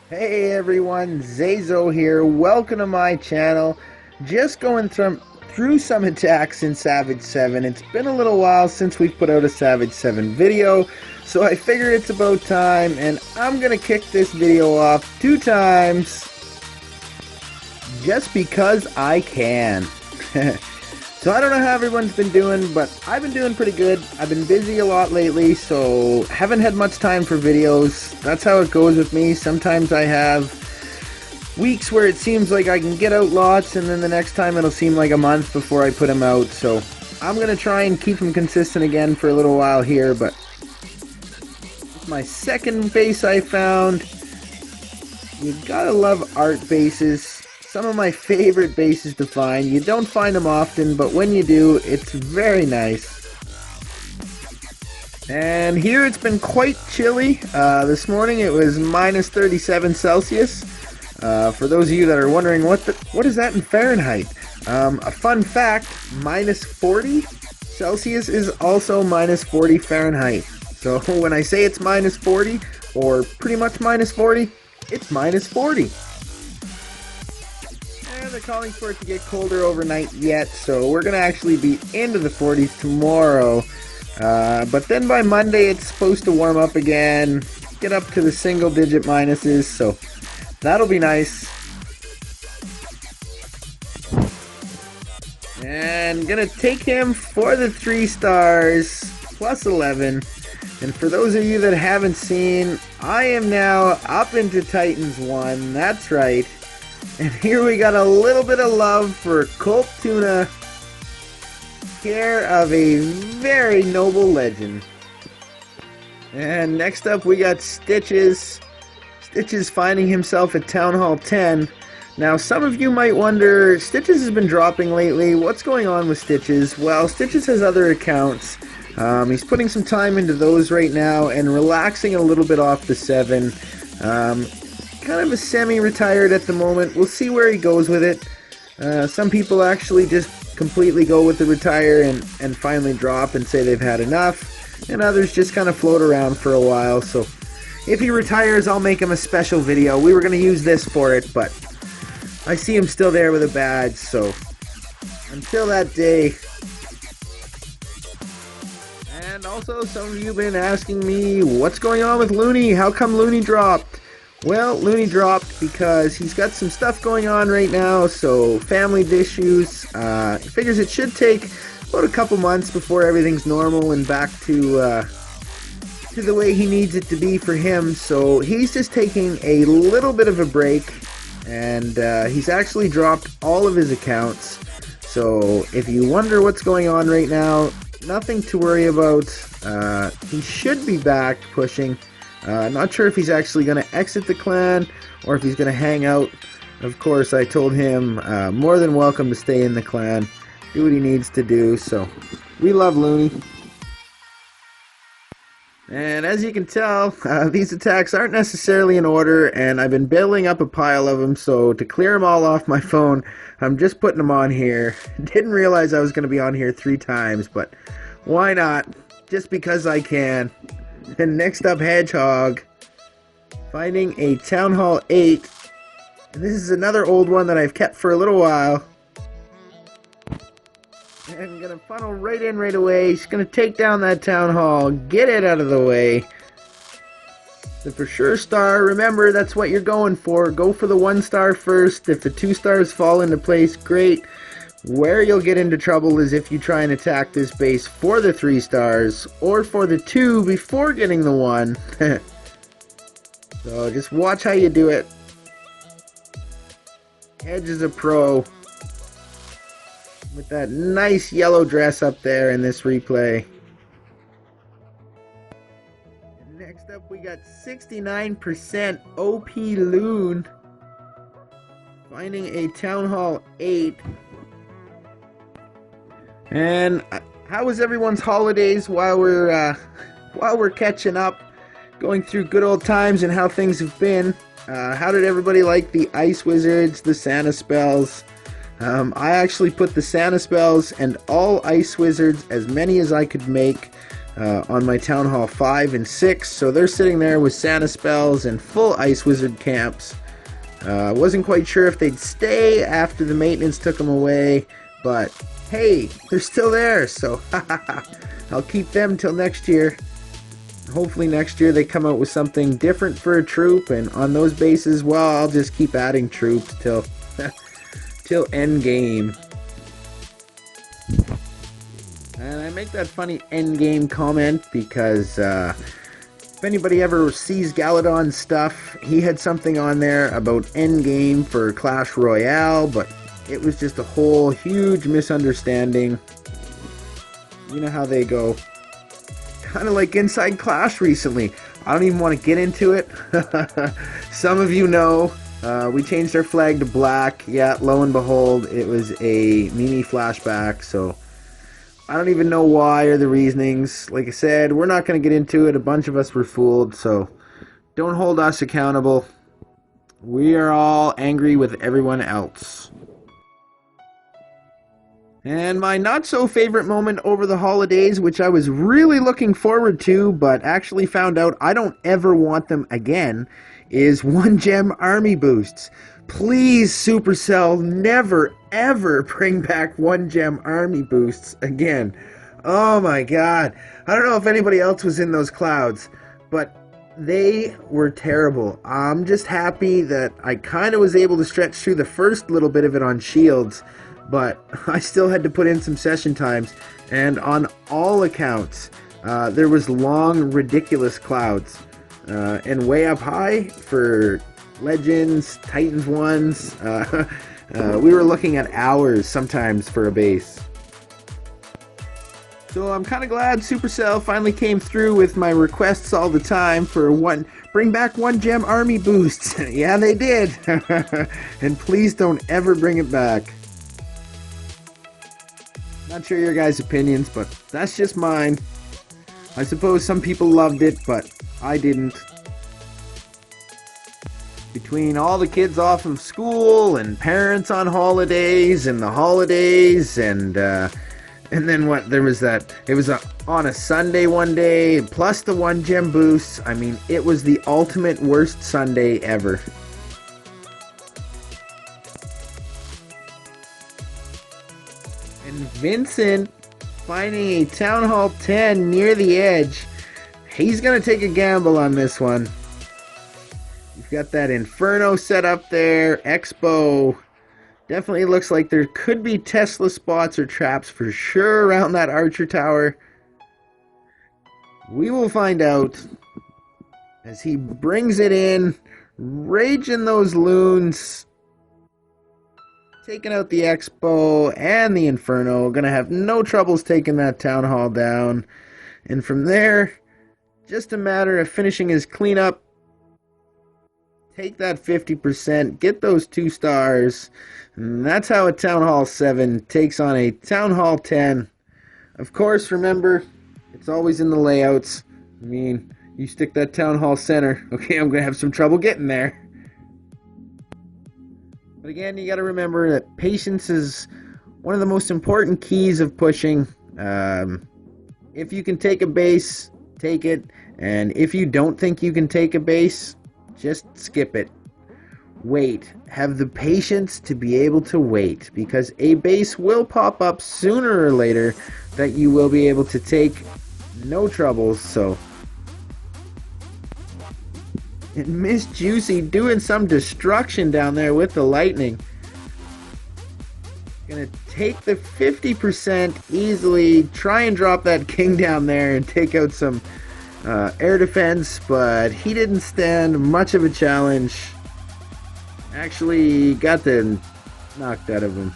Hey everyone, ZaiZoe here. Welcome to my channel. Just going through some attacks in Savage 7. It's been a little while since we've put out a Savage 7 video, so I figured it's about time, and I'm gonna kick this video off 2 times just because I can. So I don't know how everyone's been doing, but I've been doing pretty good. I've been busy a lot lately, so haven't had much time for videos. That's how it goes with me. Sometimes I have weeks where it seems like I can get out lots, and then the next time it'll seem like a month before I put them out. So I'm going to try and keep them consistent again for a little while here, but it's my second base I found. You gotta love art bases. Some of my favorite bases to find. You don't find them often, but when you do, it's very nice. And here it's been quite chilly. This morning it was minus 37 Celsius. For those of you that are wondering, what is that in Fahrenheit? A fun fact, minus 40 Celsius is also minus 40 Fahrenheit. So when I say it's minus 40, or pretty much minus 40, it's minus 40. They're calling for it to get colder overnight yet, so we're going to actually be into the 40s tomorrow. But then by Monday it's supposed to warm up again, get up to the single-digit minuses, so that'll be nice. And going to take him for the 3 stars, plus 11. And for those of you that haven't seen, I am now up into Titans 1, that's right. And here we got a little bit of love for Colt Tuna, care of a very noble legend. And next up we got Stitches. Stitches finding himself at Town Hall 10. Now some of you might wonder, Stitches has been dropping lately. What's going on with Stitches? Well, Stitches has other accounts. He's putting some time into those right now and relaxing a little bit off the 7. Kind of a semi-retired at the moment. We'll see where he goes with it. Some people actually just completely go with the retire and finally drop and say they've had enough, and others just kind of float around for a while. So if he retires, I'll make him a special video. We were going to use this for it, but I see him still there with a badge, so until that day. And also, some of you have been asking me, what's going on with Looney? How come Looney dropped? Well, Looney dropped because he's got some stuff going on right now, so family issues. He figures it should take about a couple months before everything's normal and back to the way he needs it to be for him. So he's just taking a little bit of a break, and he's actually dropped all of his accounts. So if you wonder what's going on right now, nothing to worry about. He should be back pushing. Not sure if he's actually going to exit the clan or if he's going to hang out. Of course, I told him more than welcome to stay in the clan, do what he needs to do, so we love Looney. And as you can tell, these attacks aren't necessarily in order, and I've been building up a pile of them, so to clear them all off my phone, I'm just putting them on here. Didn't realize I was going to be on here 3 times, but why not? Just because I can. And next up, Hedgehog, finding a Town Hall 8. And this is another old one that I've kept for a little while. And I'm going to funnel right in right away. He's going to take down that Town Hall, get it out of the way. The for sure star, remember, that's what you're going for. Go for the 1 star first. If the 2 stars fall into place, great. Where you'll get into trouble is if you try and attack this base for the 3 stars, or for the 2 before getting the 1. So just watch how you do it. Hedge is a pro. With that nice yellow dress up there in this replay. Next up we got 69% OP Loon. Finding a Town Hall 8. And how was everyone's holidays while we're catching up, going through good old times and how things have been? How did everybody like the Ice Wizards, the Santa spells? I actually put the Santa spells and all ice wizards, as many as I could make, on my Town Hall 5 and 6, so they're sitting there with Santa spells and full ice wizard camps. I wasn't quite sure if they'd stay after the maintenance took them away, but hey, they're still there, so I'll keep them till next year. Hopefully next year they come out with something different for a troop, and on those bases, well, I'll just keep adding troops till till end game. And I make that funny end game comment because if anybody ever sees Galadon's stuff, he had something on there about end game for Clash Royale, but it was just a whole huge misunderstanding. You know how they go. Kind of like Inside Clash recently. I don't even want to get into it. Some of you know, we changed our flag to black. Yeah, lo and behold, it was a Mimi flashback, so I don't even know why or the reasonings. Like I said, we're not going to get into it. A bunch of us were fooled, so don't hold us accountable. We are all angry with everyone else. And my not-so-favorite moment over the holidays, which I was really looking forward to, but actually found out I don't ever want them again, is 1-gem army boosts. Please, Supercell, never, ever bring back 1-gem army boosts again. Oh my god. I don't know if anybody else was in those clouds, but they were terrible. I'm just happy that I kind of was able to stretch through the first little bit of it on shields, but I still had to put in some session times, and on all accounts, there was long, ridiculous clouds. And way up high for Legends, Titans ones, we were looking at hours sometimes for a base. So I'm kind of glad Supercell finally came through with my requests all the time for bring back 1-gem army boosts. Yeah, they did. And please don't ever bring it back. Not sure your guys' opinions, but that's just mine. I suppose some people loved it, but I didn't. Between all the kids off of school and parents on holidays and the holidays and then what, there was that, it was on a Sunday one day, plus the 1-gem boosts. I mean, it was the ultimate worst Sunday ever. And Vincent finding a Town Hall 10 near the edge. He's going to take a gamble on this one. You've got that Inferno set up there. Expo. Definitely looks like there could be Tesla spots or traps for sure around that Archer Tower. We will find out as he brings it in, raging those loons. Taking out the Expo and the Inferno. Gonna have no troubles taking that Town Hall down. And from there, just a matter of finishing his cleanup. Take that 50%, get those 2 stars. And that's how a Town Hall 7 takes on a Town Hall 10. Of course, remember, it's always in the layouts. I mean, you stick that Town Hall center. Okay, I'm gonna have some trouble getting there. But again, you got to remember that patience is one of the most important keys of pushing. If you can take a base, take it. And if you don't think you can take a base, just skip it. Wait. Have the patience to be able to wait. Because a base will pop up sooner or later that you will be able to take. No troubles, so... And Miss Juicy doing some destruction down there with the lightning. Gonna take the 50% easily. Try and drop that king down there and take out some air defense. But he didn't stand much of a challenge. Actually got the knocked out of him.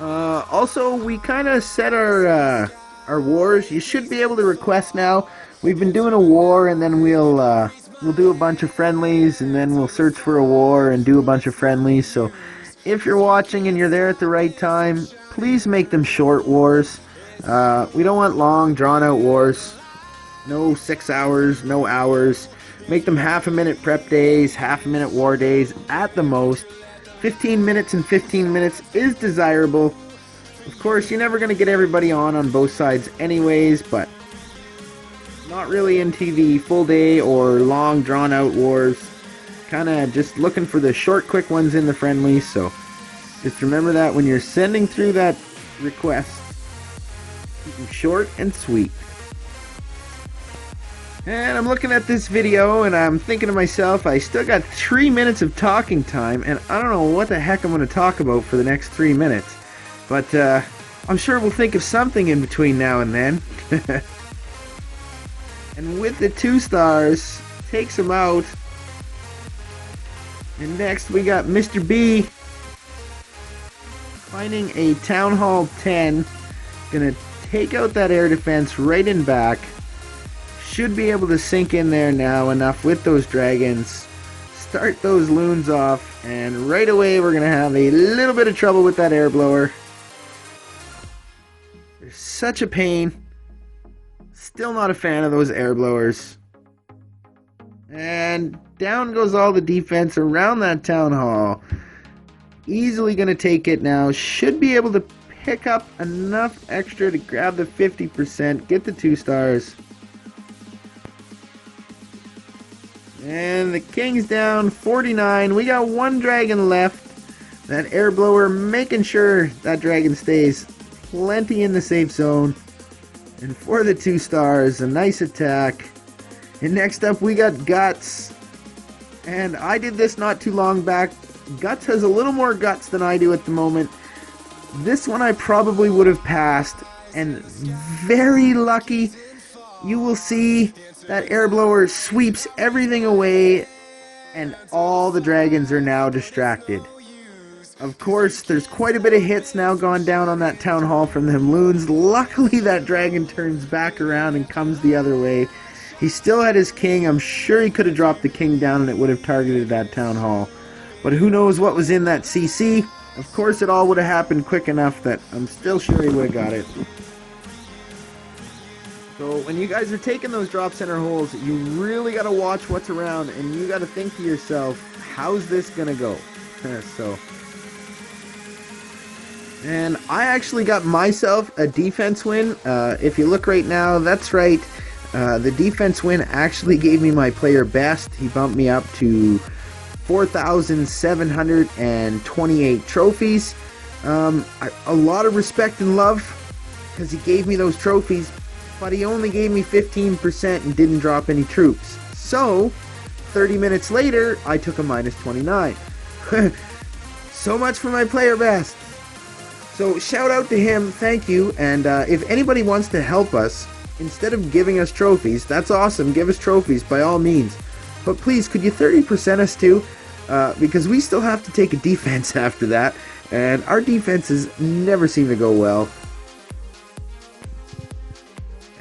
Also, we kind of set our wars. You should be able to request now. We've been doing a war, and then we'll do a bunch of friendlies, and then we'll search for a war and do a bunch of friendlies. So if you're watching and you're there at the right time, please make them short wars. We don't want long, drawn-out wars. No 6 hours, no hours. Make them half-a-minute prep days, half-a-minute war days at the most. 15 minutes and 15 minutes is desirable. Of course, you're never going to get everybody on both sides anyways, but not really into the full day or long drawn out wars. Kind of just looking for the short, quick ones in the friendlies, so just remember that when you're sending through that request, keep them short and sweet. And I'm looking at this video and I'm thinking to myself, I still got 3 minutes of talking time, and I don't know what the heck I'm going to talk about for the next 3 minutes. But I'm sure we'll think of something in between now and then. And with the 2 stars, takes him out. And next we got Mr. B finding a Town Hall 10. Gonna take out that air defense right in back. Should be able to sink in there now enough with those dragons. Start those loons off, and right away we're gonna have a little bit of trouble with that air blower. They're such a pain. Still not a fan of those air blowers. And down goes all the defense around that town hall. Easily going to take it now. Should be able to pick up enough extra to grab the 50%. Get the 2 stars. And the king's down 49. We got 1 dragon left. That air blower making sure that dragon stays plenty in the safe zone. And for the 2 stars, a nice attack. And next up we got Guts. And I did this not too long back. Guts has a little more guts than I do at the moment. This one I probably would have passed. And very lucky, you will see that air blower sweeps everything away. And all the dragons are now distracted. Of course, there's quite a bit of hits now gone down on that town hall from them loons. Luckily, that dragon turns back around and comes the other way. He still had his king. I'm sure he could have dropped the king down and it would have targeted that town hall. But who knows what was in that CC. Of course, it all would have happened quick enough that I'm still sure he would have got it. So when you guys are taking those drop center holes, you really got to watch what's around. And you got to think to yourself, how's this going to go? And I actually got myself a defense win. If you look right now, that's right. The defense win actually gave me my player best. He bumped me up to 4,728 trophies. A lot of respect and love because he gave me those trophies, but he only gave me 15% and didn't drop any troops. So, 30 minutes later, I took a minus 29. So much for my player best. So shout out to him, thank you, and if anybody wants to help us, instead of giving us trophies, that's awesome, give us trophies by all means. But please, could you 30% us too? Because we still have to take a defense after that, and our defenses never seem to go well.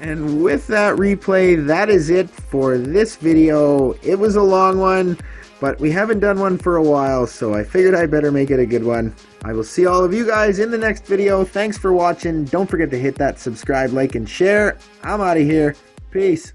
And with that replay, that is it for this video. It was a long one, but we haven't done one for a while, so I figured I better make it a good one. I will see all of you guys in the next video. Thanks for watching. Don't forget to hit that subscribe, like, and share. I'm out of here. Peace.